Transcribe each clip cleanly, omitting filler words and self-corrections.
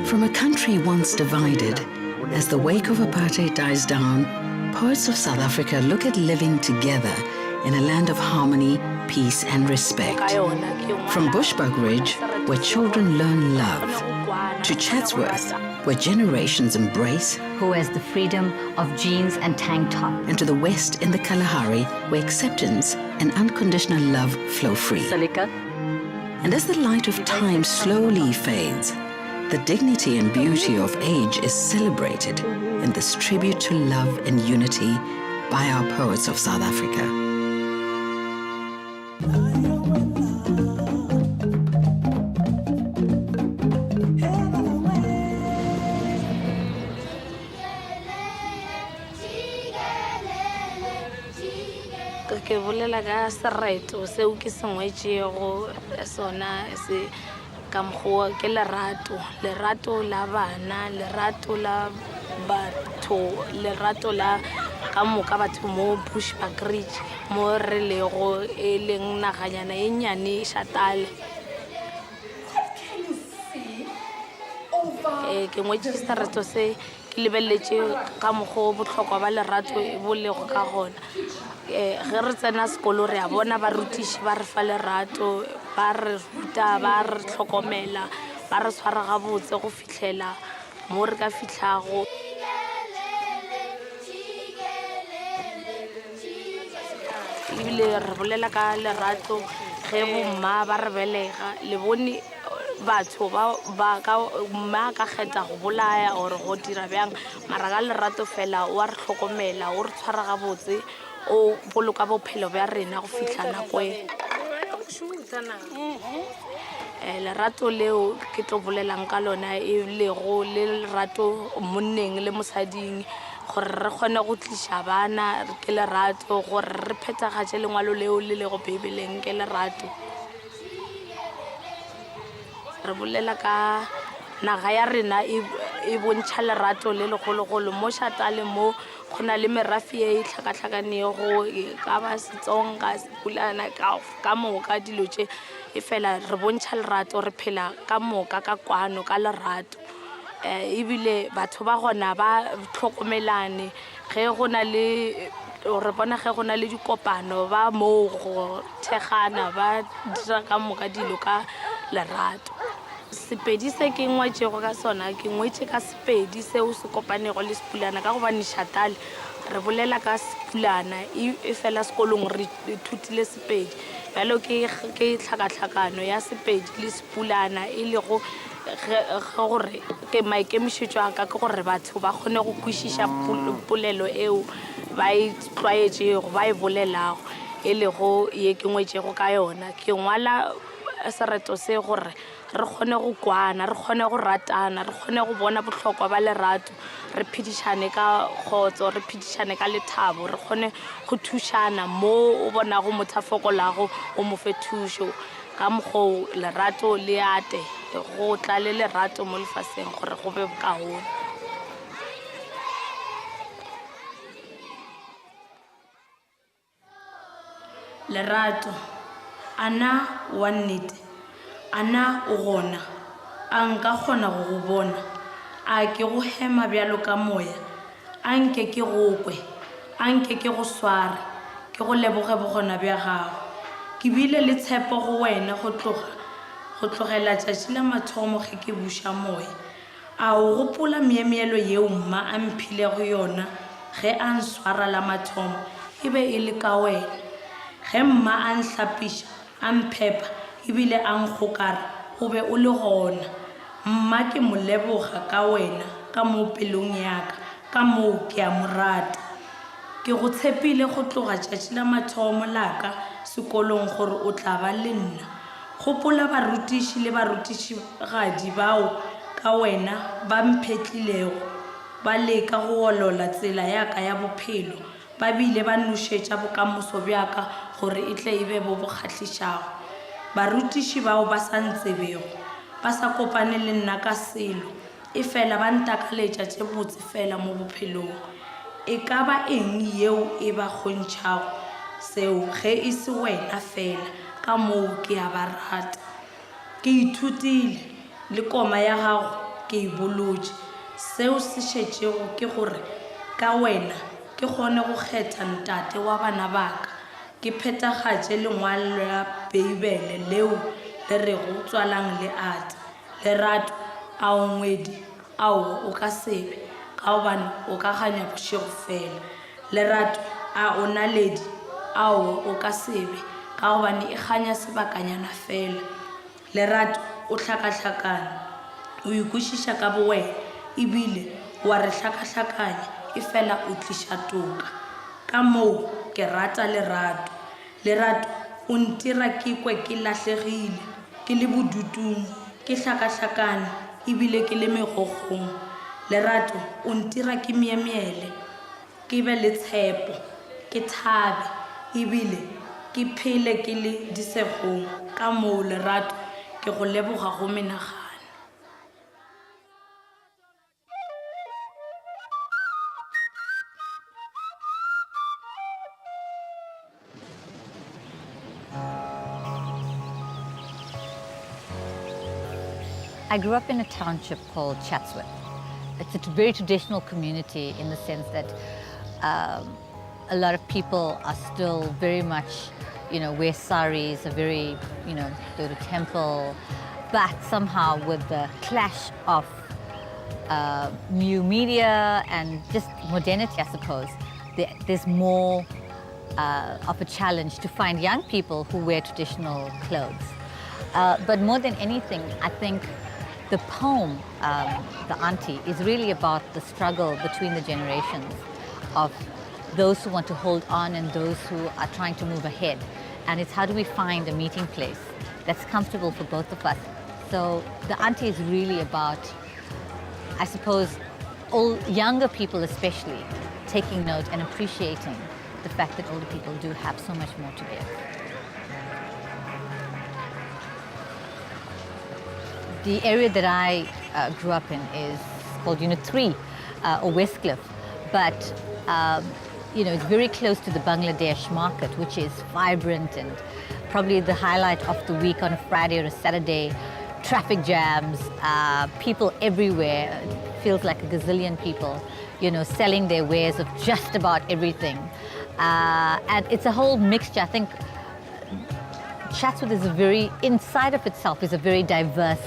From a country once divided, as the wake of apartheid dies down, poets of South Africa look at living together in a land of harmony, peace and respect. From Bushbuck Ridge, where children learn love, to Chatsworth, where generations embrace, who has the freedom of jeans and tank top, and to the west in the Kalahari, where acceptance and unconditional love flow free. And as the light of time slowly fades, the dignity and beauty of age is celebrated in this tribute to love and unity by our poets of South Africa. Ke bolela ka Lerato seo ke sengwetšego sona se ka mokgwa ke lerato la bana, lerato la batho, lerato la ka moka batho mo Bushbuck Ridge mo re lego e leng naganyana e nyane shatale. Ke ngwetše Lerato se ke lebeletse ka mokgwa botlhokwa ba lerato e bolego ka gona. Ge re tsena sekolo re a bona barutiši ba re fa lerato, ba re ruta, ba re tlhokomela, ba re tshwara gabotse go fitlhela mo re ka fitlhago. Ebile re bolela ka lerato ge bomma ba re belega, le bone batho ba ka mma ka kgetha go bolaya or go dira bjang, mara ka lerato fela o a re tlhokomela, o re tshwara gabotse, o boloka bophelo bja rena go fitlha nako e. Lerato leo ke tlo bolelang ka lona e lego le lerato monneng le mosading, gore re kgone go tliša bana ke lerato, gore re phethagatše lengwalo leo le lego Bibeleng ke lerato. Re bolela ka naga ya rena e bontšha lerato le legologolo mo Shatale mo go na le merafe e tlhakatlhakanego ka ba Setsonga, Sepulana ka moka dilo tše e fela re bontšha lerato, re phela ka moka ka kwano ka lerato. Ebile batho ba gona ba tlhokomelane ge go na le re bona ge go na le dikopano ba mo go thegana ba dira ka moka dilo ka lerato. Sepedi se ke ngwetšego ka sona ke ngwetše ka Sepedi seo se kopanego le Sepulana ka gobane Shatale re bolela ka Sepulana e fela sekolong re ithutile Sepedi. Bjalo ke tlhakatlhakano ya Sepedi le Sepulana e lego gore ke maikemišetšo a ka ke gore batho ba kgone go kwešiša polelo eo ba e tlwaetšego ba e bolelago e lego ye ke ngwetšego ka yona. Ke ngwala Lerato se gore re kgone go kwana, re kgone go ratana, re kgone go bona botlhokwa ba lerato, re phedišane ka kgotso, re phedišane ka lethabo, re kgone go thušana mo o bonago motho a fokolago o mo fe thušo. Ka mokgwa lerato le ate go tla le lerato mo lefaseng gore go be bokaone. Lerato ana wa nnete, ana o gona, a nka kgona go go bona, a ke go hema bjalo ka moya, a nke ke go kwe, a nke ke go swara, ke go leboge bogona bja gago. Ke bile le tshepo go wena go tlogela tšatši la mathomo ge ke buša moya. A o gopola meemeelo yeo mma a mphilego yona ge a nswara la mathomo e be e le ka wena. Ge mma a nhlapiša a mphepa ebile a nkgokara o be o le gona mma ke mo leboga ka wena ka mo pelong yaka ka mo ke a mo rata ke go tshepile go tloga tšatši la mathomo laka sekolong gore o tla ba le nna gopola barutiši le barutišigadi bao ka wena ba mphetlilego ba leka go olola tsela yaka ya bophelo ba bile ba nošetša bokamoso bjaka gore e tle e be bo kgahlišago barutiši bao ba sa ntsebego ba sa kopane le nna ka selo e fela ba ntakaletša tše botse fela mo bophelong e ka ba eng yeo e ba kgontšhago seo ge e se wena fela ka moo ke a ba rata ke ithutile le koma ya gago ke e bolotše seo se šetšego ke gore ka wena ke kgone go kgetha ntate wa bana baka ke phethagatše lengwalo la beibele leo le re go tswalang le ata lerato ao ngwedi ao o ka sebe ka gobane o ka ganya bošego fela lerato a o naledi ao o ka sebe ka gobane e ganya sebakanyana fela lerato o hlakahlakana o ikwešiša ka bowena ebile wa re hlakahlakanya e fela o tliša toka ka moo ke rata lerato lerato o ntira ke kwe ke lahlegile ke le bodutung ke hlakahlakane ebile ke le megogong lerato o ntira ke meemiele ke be le tshepo ke thabe ebile ke phele ke le disegong ka moo lerato ke go leboga go menagane I grew up in a township called Chatsworth. It's a very traditional community in the sense that a lot of people are still very much, wear saris, are very, go to temple. But somehow with the clash of new media and just modernity, I suppose, there's more of a challenge to find young people who wear traditional clothes. But more than anything, I think the poem, the Aunty, is really about the struggle between the generations of those who want to hold on and those who are trying to move ahead. And it's how do we find a meeting place that's comfortable for both of us. So the Aunty is really about, I suppose, younger people especially, taking note and appreciating the fact that older people do have so much more to give. The area that I grew up in is called Unit 3, or Westcliff, but it's very close to the Bangladesh market, which is vibrant and probably the highlight of the week on a Friday or a Saturday. Traffic jams, people everywhere. It feels like a gazillion people, selling their wares of just about everything. And it's a whole mixture. I think Chatsworth is inside of itself is a very diverse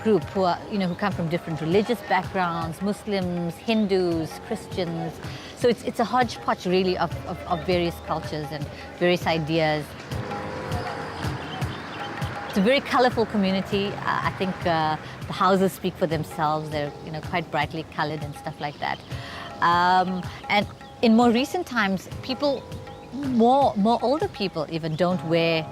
group who are, who come from different religious backgrounds, Muslims, Hindus, Christians. So it's a hodgepodge really of various cultures and various ideas. It's a very colorful community. I think the houses speak for themselves. They're quite brightly colored and stuff like that. And in more recent times, people, more older people even don't wear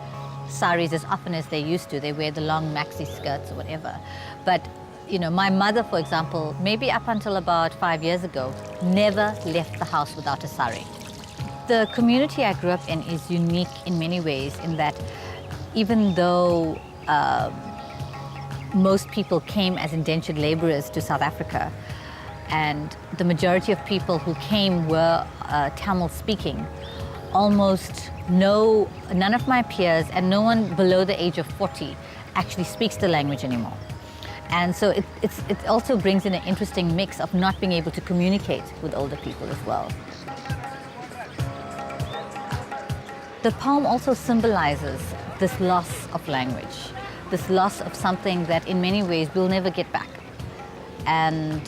saris as often as they used to. They wear the long maxi skirts or whatever. But my mother, for example, maybe up until about 5 years ago, never left the house without a sari. The community I grew up in is unique in many ways in that even though most people came as indentured laborers to South Africa, and the majority of people who came were Tamil speaking, almost none of my peers and no one below the age of 40 actually speaks the language anymore. And so it also brings in an interesting mix of not being able to communicate with older people as well. The poem also symbolizes this loss of language, this loss of something that in many ways we'll never get back. And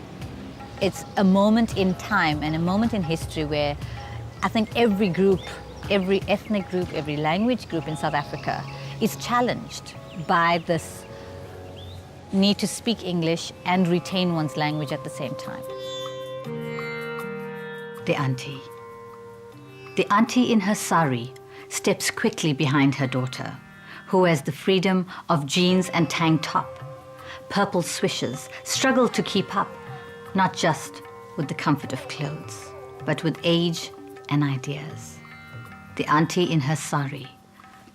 it's a moment in time and a moment in history where I think every group every ethnic group, every language group in South Africa is challenged by this need to speak English and retain one's language at the same time. The auntie. The auntie in her sari steps quickly behind her daughter, who has the freedom of jeans and tank top. Purple swishes struggle to keep up, not just with the comfort of clothes, but with age and ideas. The auntie in her sari,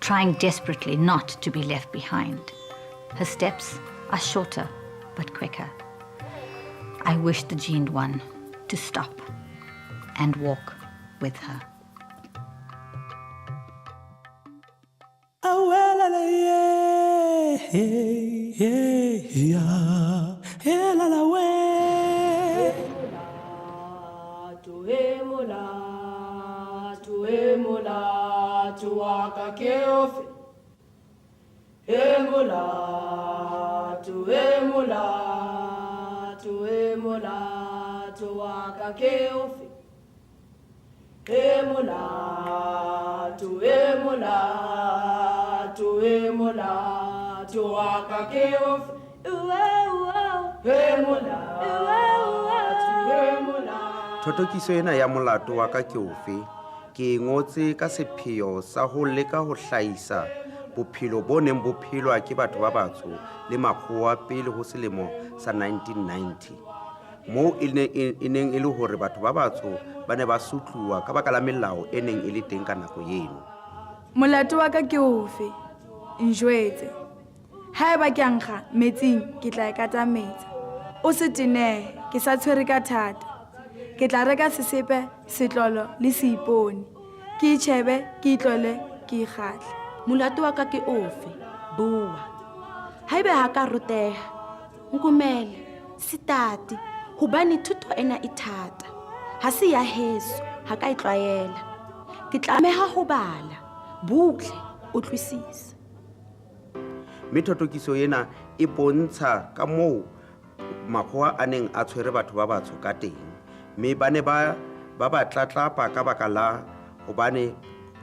trying desperately not to be left behind. Her steps are shorter but quicker. I wish the jeaned one to stop and walk with her. Thotokiso ena ya molato wa ka ke ofe ke ngotse ka sepheo sa ho leka ho hlaisa bophelo bo neng bo phelwa ke batho ba batsho le makgowa pele ho selemo sa 1990 mo e neng e le hore batho ba batsho ba ne ba sutluwa ka baka la melao e neng e le teng ka nako eno. Molato wa ka ke ofe? Njwetse. Haeba ke ankga metsing ke tla ekata metsi. O se tenehe ke sa tshwere ka thata. Ke tla reka sesepe, setlolo le seipone. Ke itjhebe, ke itlole, ke ikgahle. Molato wa ka ke ofe? Bua. Haeba ha ka ruteha, nkumele, sitati, hobane thuto ena e thata. Ha se ya heso, ha ka itlwaela. Ke tlameha ho bala, butle, utlwisise. Methotokiso ena e bontsha ka moo makgowa a neng a tshwere batho ba batsho ka teng. Me ba ne ba tlatlapa ka baka la hobane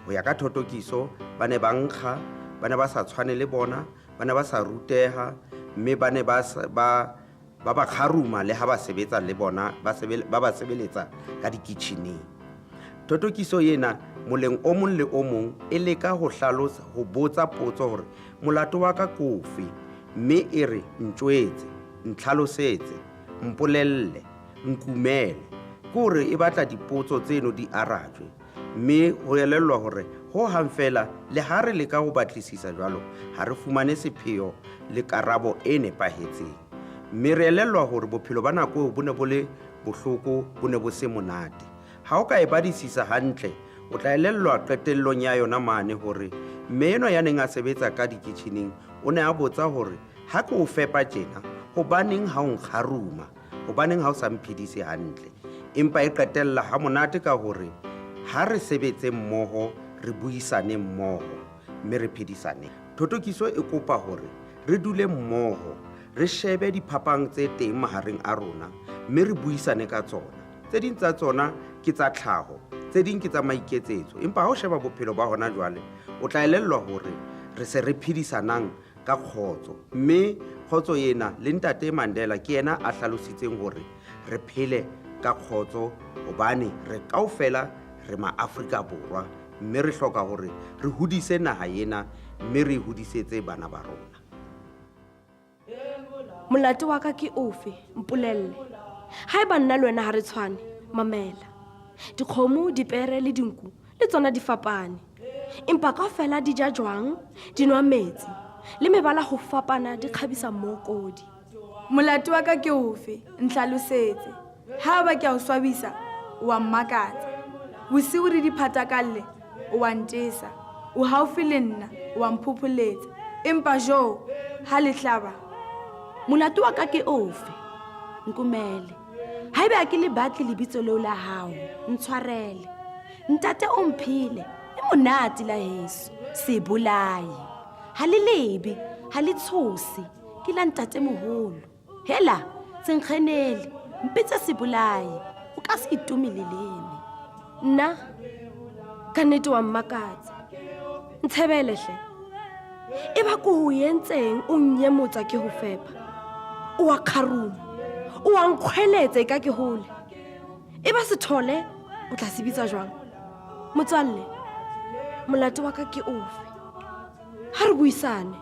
ho ya ka thotokiso ba ne ba nkga, ba ne ba sa tshwane le bona, ba ne ba sa ruteha, mme ba ne ba kharuma le ha ba sebetsa le bona ba ba sebeletsa ka dikitcheneng. Thotokiso ena moleng o mong le o mong e leka ho hlalosa ho botsa potso hore molato wa ka kofe, mme e re ntjwetse, ntlhalosetse, mpolelle, nkumele. Kore e batla dipotso tseno di arajwe, mme ho elellwa hore ho hang fela le ha re leka ho batlisisa jwalo ha re fumane sepheo le karabo e nepahetseng. Mme re elellwa hore bophelo ba nako bo ne bo le bohloko, bo ne bo se monate. Ha o ka e badisisa hantle o tla elellwa qetellong ya yona mane hore mme eno ya neng a sebetsa ka dikitcheneng o ne a botsa hore ha ke o fepa tjena hobaneng ha o nkgaruma, hobaneng ha o sa mphedise hantle. Empa e qetella ha monate ka hore ha re sebetse mmoho re buisane mmoho mme re phedisane. Thotokiso e kopa hore re dule mmoho, re shebe diphapang tse teng mahareng a rona mme re buisane ka tsona. Tse ding tsa tsona ke tsa tlhaho, tse ding ke tsa maiketsetso. Empa ha o sheba bophelo ba hona jwale o tla elellwa hore re se re phedisanang ka kgotso, mme kgotso ena le ntate Mandela ke yena a hlalositseng hore re phele ka kgotso hobane re kaofela re ma-Afrika Borwa, mme re hloka hore re hodise naha ena mme re hodisetse bana ba rona. Molato wa ka ke ofe? Mpolelle. Haeba nna le wena ha re tshwane, mamela. Dikgomo, dipere le dinku le tsona di fapane. Empa kaofela di ja jwang, di nwa metsi, le mebala ho fapana di kgabisa mokodi. Molato wa ka ke ofe? Ntlhalosetse. Haeba ke a o swabisa, wa mmakatsa. Bosiu re di phatakalle, wa ntesa. O haufi le nna, wa mphopholetsa. Empa jo, ha le hlaba. Molato wa ka ke ofe? Nkumele. Haeba ke le batle lebitso leo la hao, ntshwarele. Ntate o mphile, e monate la heso, se bolai. Ha le lebe, ha le tshosi, ke la ntate moholo. Hela, senkgenele, mpitsa se bolai, o ka se itumelelene. Nna, Ka nnete wa mmakatsa. Ntshebele hle. E ba ko o yentseng o nnyemotsa ke ho fepa. O wa kharuma. O wa nkgweletse ka ke hole. E ba se thole o tla se bitsa jwang. Motswalle. Molato wa ka ke ofe? Ha re buisane.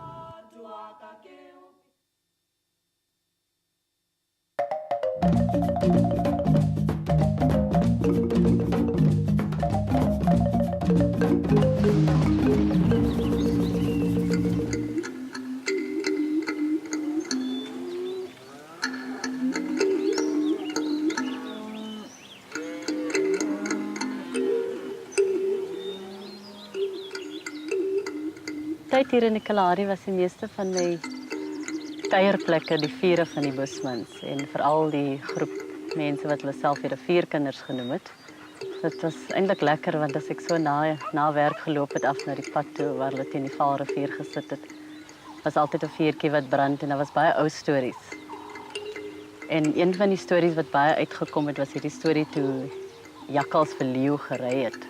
Tyd hier in die Kalahari was die meeste van my kuierplekke die vure van die Bushmans en veral die groep mense wat hulle self die rivierkinders genoem het. Dit was eintlik lekker want as ek so na werk geloop het af na die pad toe waar hulle teen die Vaalrivier gesit het, was altyd 'n vuurtjie wat brand en daar was baie ou stories. En een van die stories wat baie uitgekom het was hierdie storie toe Jakkals vir Leeu gery het.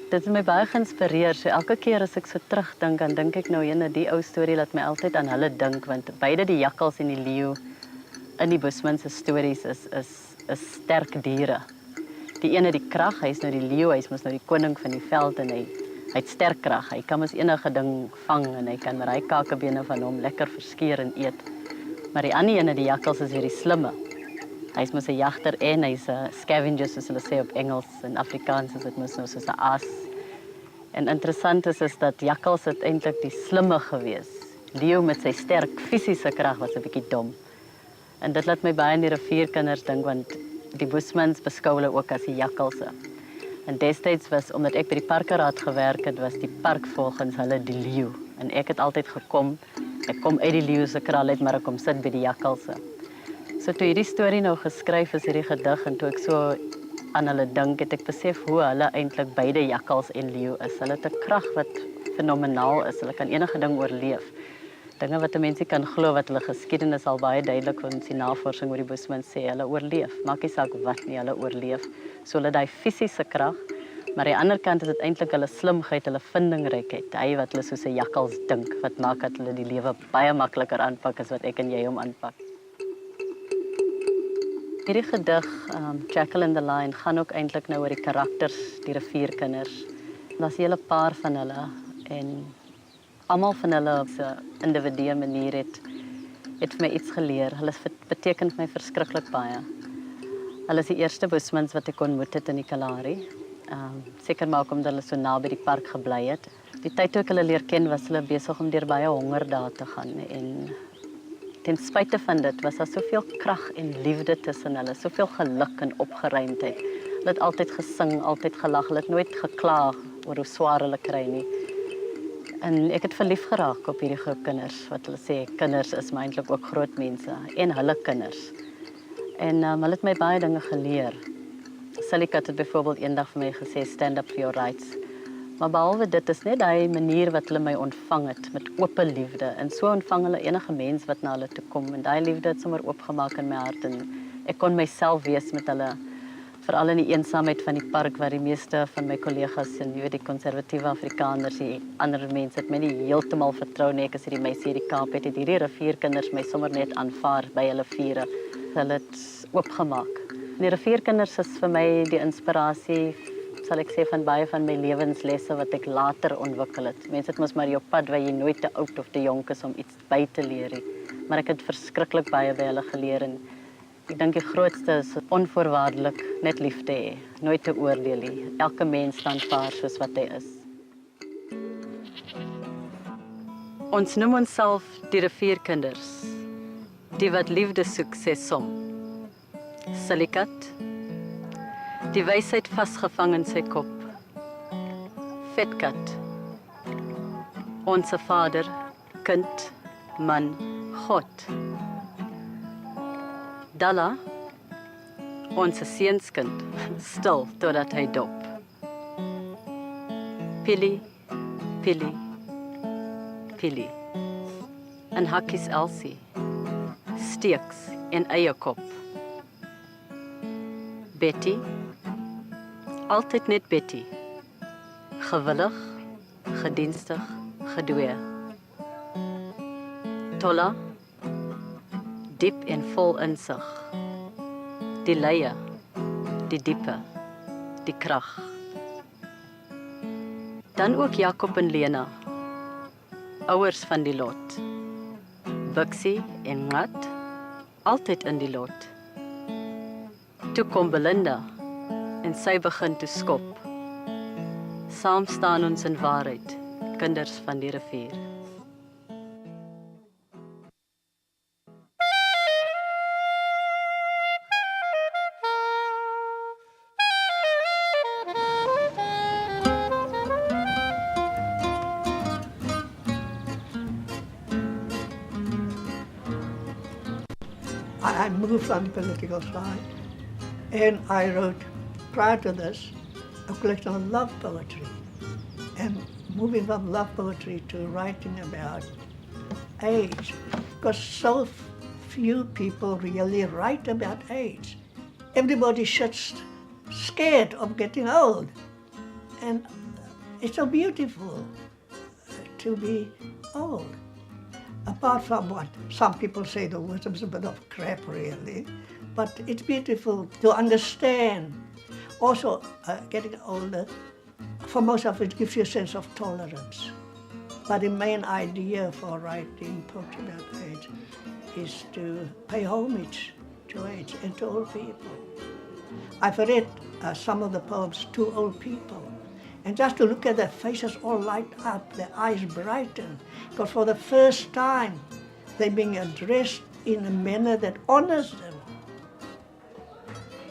Dit het my baie geïnspireer. So elke keer as ek so terugdink, dan dink ek nou ene die ou storie laat my altyd aan hulle dink want beide die Jakkals en die Leeu in die Bushmans se stories is sterk diere. Die ene die krag, hy is nou die leeu, hy is mos nou die koning van die veld en hy het sterk krag. Hy kan mos enige ding vang en hy kan raai kakebene van hom lekker verskeur en eet. Maar die ander ene, die Jakkals, is weer die slimme. Hy is mos 'n jagter en hy's 'n scavenger soos hulle sê op Engels en Afrikaans is dit mos nou soos 'n aas. En interessant is dat Jakkals het eintlik die slimme gewees. Leeu met sy sterk fisiese krag was 'n bietjie dom. En dit laat my baie aan die rivierkinders dink want die Bushmans beskou hulle ook as die Jakkalse. En destyds was, omdat ek by die parkeraad gewerk het, was die park volgens hulle die leeu. En ek het altyd gekom, ek kom uit die leeu se kraal uit, maar ek kom sit by die Jakkalse. So toe hierdie storie nou geskryf is, hierdie gedig, en toe ek so aan hulle dink, het ek besef hoe hulle eintlik beide Jakkals en leeu is. Hulle het 'n krag wat fenomenaal is, hulle kan enige ding oorleef. Dinge wat 'n mensie kan glo wat hulle geskiedenis al baie duidelik van die navorsing oor die Bushmans sê, hulle oorleef. Maak nie saak wat nie, hulle oorleef. So hulle daai fisiese krag, maar aan die ander kant is dit eintlik hulle slimheid, hulle vindingrykheid, hy wat hulle soos 'n jakkals dink, wat maak dat hulle die lewe baie makliker aanpak as wat ek en jy hom aanpak. Hierdie gedig, Jackal and the Lion, gaan ook eintlik nou oor die karakters, die rivierkinders. Daar's 'n hele paar van hulle en almal van hulle op 'n individuele manier het vir my iets geleer. Hulle beteken vir my verskriklik baie. Hulle is die eerste Bushmans wat ek ontmoet het in die Kalahari. Seker maar ook omdat hulle so naby die park gebly het. Die tyd toe ek hulle leer ken, was hulle besig om deur baie hongerdae te gaan en ten spyte van dit was daar soveel krag en liefde tussen hulle, soveel geluk en opgeruimdheid. Hulle het altyd gesing, altyd gelag, hulle het nooit gekla oor hoe swaar hulle kry nie. En ek het verlief geraak op hierdie groep kinders, wat hulle sê, kinders is maar eintlik ook groot mense, en hulle kinders. En hulle het my baie dinge geleer. Salikat het byvoorbeeld eendag vir my gesê, stand up for your rights. Maar behalwe dit is net die manier wat hulle my ontvang het, met ope liefde. En so ontvang hulle enige mens wat na hulle toe kom. En die liefde het sommer oopgemaak in my hart. En ek kon myself wees met hulle, veral in die eensaamheid van die park, waar die meeste van my kollegas, en jy weet die konservatiewe Afrikaners, die ander mense het my nie heeltemal vertrou nie. Ek is hierdie meisie hierdie Kaap het hierdie rivierkinders my sommer net aanvaar by hulle vure. Hulle het oopgemaak. En die rivierkinders is vir my die inspirasie, sal ek sê, van baie van my lewenslesse wat ek later ontwikkel het. Mense het mos maar jou pad waar jy nooit te oud of te jonk is om iets by te leer nie. Maar ek het verskriklik baie by hulle geleer en ek dink die grootste is onvoorwaardelik net lief te hê, nooit te oordeel nie. Elke mens staan vaar soos wat hy is. Ons noem onsself die rivierkinders, die wat liefde soek, sê som. Salikat, die wysheid vasgevang in sy kop. Vetkat, onse Vader, kind, man, God. Dalla, onse seunskind, stil totdat hy dop. Pillay, Pillay, Pillay. En hakkies Elsie, steeks en eie kop. Betty, altyd net Betty. gewillig, gedienstig, gedwee. Tolla, diep en vol insig. Die leie, die diepe, die krag. Dan ook Jakob en Lena, ouers van die lot. Bixie en Ngat, altyd in die lot. Toe kom Belinda en sy begin toe skop. Saam staan ons in waarheid, kinders van die rivier. I moved on the political side, and I wrote, prior to this, a collection of love poetry. And moving from love poetry to writing about age, because so few people really write about age. Everybody's just scared of getting old. And it's so beautiful to be old. Apart from what some people say the wisdom's a bit of crap, really, but it's beautiful to understand. Also, getting older, for most of it, gives you a sense of tolerance. But the main idea for writing poetry about age is to pay homage to age and to old people. I've read some of the poems to old people, and just to look at their faces all light up, their eyes brighten, because for the first time they're being addressed in a manner that honors them.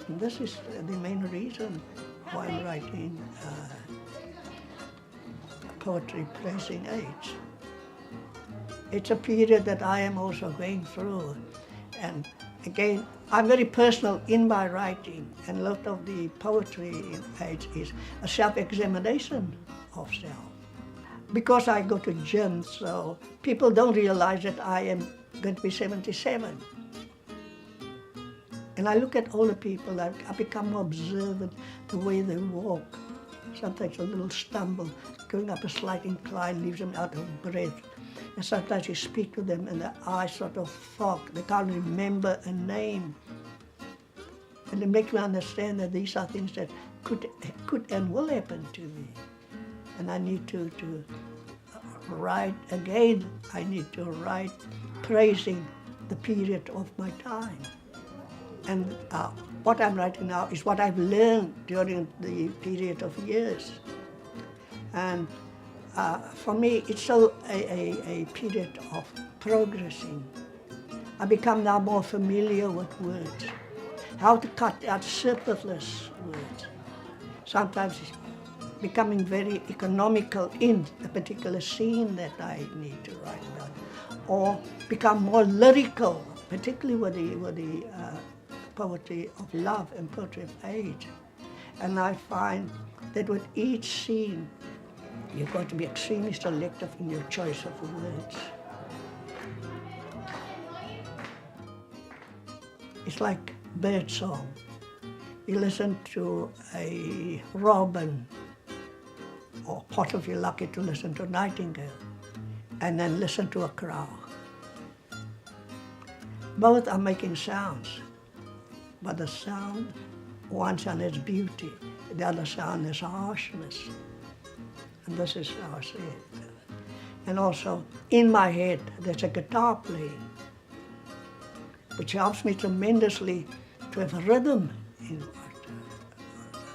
And this is the main reason why I'm writing poetry praising age. It's a period that I am also going through, and again, I'm very personal in my writing, and a lot of the poetry in age is a self-examination of self. Because I go to gym, so people don't realize that I am going to be 77. And I look at older people, I become more observant the way they walk. Sometimes a little stumble, going up a slight incline leaves them out of breath. And sometimes you speak to them and their eyes sort of fog. They can't remember a name. And it makes me understand that these are things that could and will happen to me. And I need to write again. I need to write praising the period of my time. And what I'm writing now is what I've learned during the period of years. And for me, it's still a period of progressing. I become now more familiar with words, how to cut out superfluous words. Sometimes it's becoming very economical in a particular scene that I need to write about, or become more lyrical, particularly with the poetry of love and poetry of age. And I find that with each scene, you've got to be extremely selective in your choice of words. It's like birdsong. You listen to a robin, or part of you're lucky to listen to a nightingale, and then listen to a crow. Both are making sounds, but the sound, one sound has beauty, the other sound has harshness. And this is how I see it. And also, in my head, there's a guitar playing, which helps me tremendously to have a rhythm in what I write.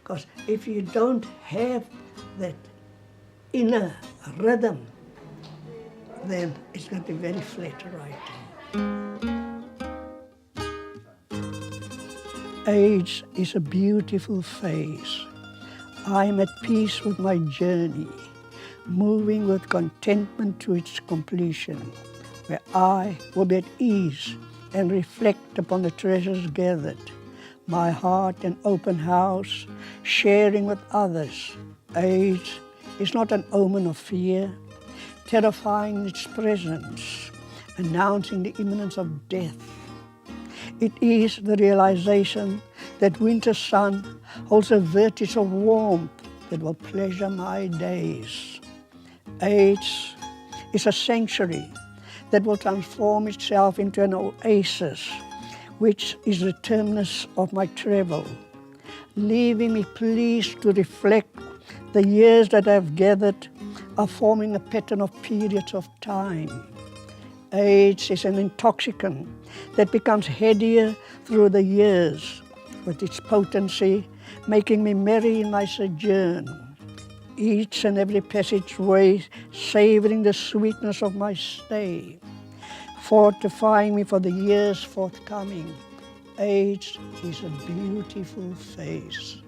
Because if you don't have that inner rhythm, then it's going to be very flat writing. Age is a beautiful phase. I'm at peace with my journey, moving with contentment to its completion, where I will be at ease and reflect upon the treasures gathered, my heart an open house, sharing with others. Age is not an omen of fear, terrifying its presence, announcing the imminence of death. It is the realization that winter sun holds a vertige of warmth that will pleasure my days. Age is a sanctuary that will transform itself into an oasis, which is the terminus of my travel, leaving me pleased to reflect the years that I have gathered are forming a pattern of periods of time. Age is an intoxicant that becomes headier through the years, with its potency making me merry in my sojourn, each and every passageway savouring the sweetness of my stay, fortifying me for the years forthcoming. Age is a beautiful face.